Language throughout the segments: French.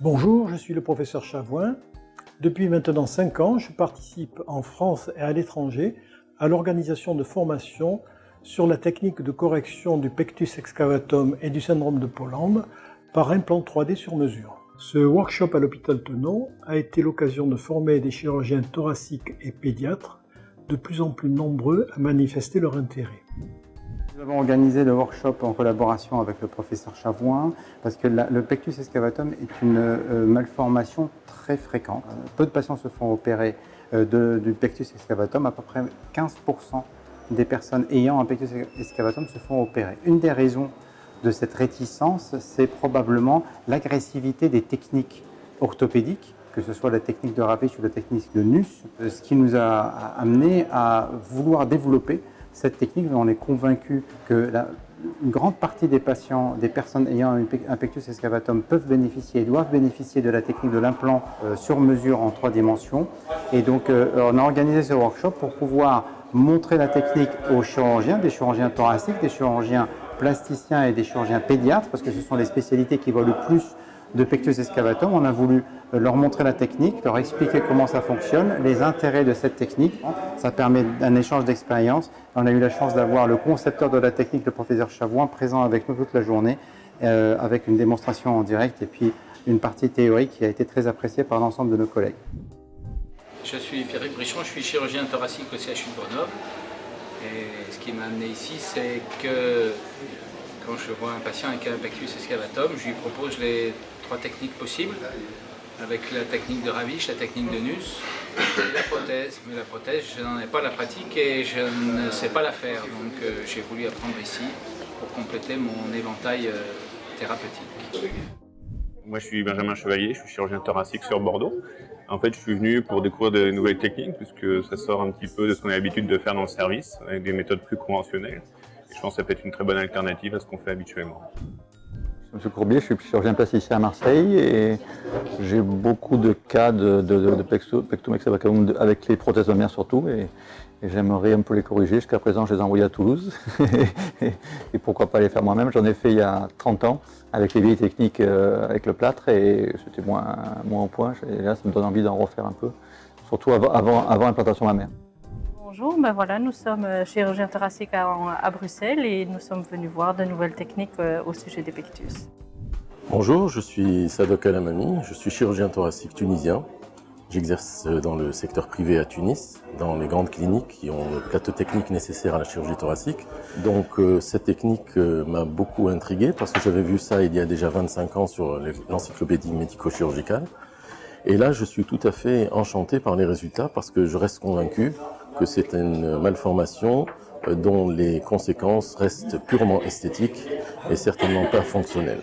Bonjour, je suis le professeur Chavoin. Depuis maintenant 5 ans, je participe en France et à l'étranger à l'organisation de formations sur la technique de correction du pectus excavatum et du syndrome de Poland par implant 3D sur mesure. Ce workshop à l'hôpital Tenon a été l'occasion de former des chirurgiens thoraciques et pédiatres de plus en plus nombreux à manifester leur intérêt. Nous avons organisé le workshop en collaboration avec le professeur Chavoin parce que le pectus excavatum est une malformation très fréquente. Peu de patients se font opérer du pectus excavatum, à peu près 15% des personnes ayant un pectus excavatum se font opérer. Une des raisons de cette réticence, c'est probablement l'agressivité des techniques orthopédiques, que ce soit la technique de Ravitch ou la technique de Nuss, ce qui nous a amené à vouloir développer cette technique. On est convaincu que une grande partie des patients, des personnes ayant un pectus excavatum peuvent bénéficier et doivent bénéficier de la technique de l'implant sur mesure en 3 dimensions. Et donc on a organisé ce workshop pour pouvoir montrer la technique aux chirurgiens, des chirurgiens thoraciques, des chirurgiens plasticiens et des chirurgiens pédiatres, parce que ce sont les spécialités qui voient le plus de pectus excavatum. On a voulu leur montrer la technique, leur expliquer comment ça fonctionne, les intérêts de cette technique. Ça permet un échange d'expérience. On a eu la chance d'avoir le concepteur de la technique, le professeur Chavoin, présent avec nous toute la journée, avec une démonstration en direct et puis une partie théorique qui a été très appréciée par l'ensemble de nos collègues. Je suis Pierrick Brichon, je suis chirurgien thoracique au CHU de Grenoble. Et ce qui m'a amené ici, c'est que quand je vois un patient avec un pectus excavatum, je lui propose les 3 techniques possibles, avec la technique de Ravitch, la technique de Nuss et la prothèse. Mais la prothèse, je n'en ai pas la pratique et je ne sais pas la faire. Donc j'ai voulu apprendre ici pour compléter mon éventail thérapeutique. Moi je suis Benjamin Chevalier, je suis chirurgien thoracique sur Bordeaux. En fait je suis venu pour découvrir de nouvelles techniques puisque ça sort un petit peu de ce qu'on a l'habitude de faire dans le service avec des méthodes plus conventionnelles. Et je pense que ça peut être une très bonne alternative à ce qu'on fait habituellement. Monsieur Courbier, je suis chirurgien plasticien à Marseille et j'ai beaucoup de cas de pectum excavatum avec les prothèses mammaires surtout et j'aimerais un peu les corriger. Jusqu'à présent, je les ai envoyés à Toulouse et pourquoi pas les faire moi-même. J'en ai fait il y a 30 ans avec les vieilles techniques avec le plâtre et c'était moins en point. Et là, ça me donne envie d'en refaire un peu, surtout avant l'implantation mammaire. Bonjour, voilà, nous sommes chirurgiens thoraciques à Bruxelles et nous sommes venus voir de nouvelles techniques au sujet des pectus. Bonjour, je suis Sadok Alamami, je suis chirurgien thoracique tunisien. J'exerce dans le secteur privé à Tunis, dans les grandes cliniques qui ont le plateau technique nécessaire à la chirurgie thoracique. Donc cette technique m'a beaucoup intrigué parce que j'avais vu ça il y a déjà 25 ans sur l'encyclopédie médico-chirurgicale. Et là, je suis tout à fait enchanté par les résultats parce que je reste convaincu que c'est une malformation dont les conséquences restent purement esthétiques et certainement pas fonctionnelles.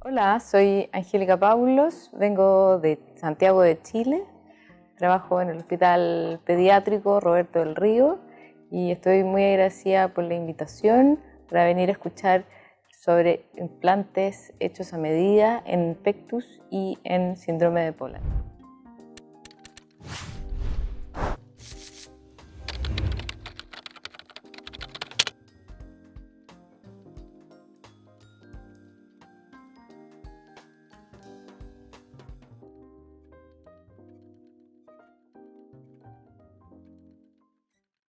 Hola, soy Angélica Paulos, vengo de Santiago de Chile, trabajo en el Hospital Pediátrico Roberto del Río y estoy muy agradecida por la invitación para venir a escuchar sobre implantes hechos a medida en pectus y en síndrome de Poland.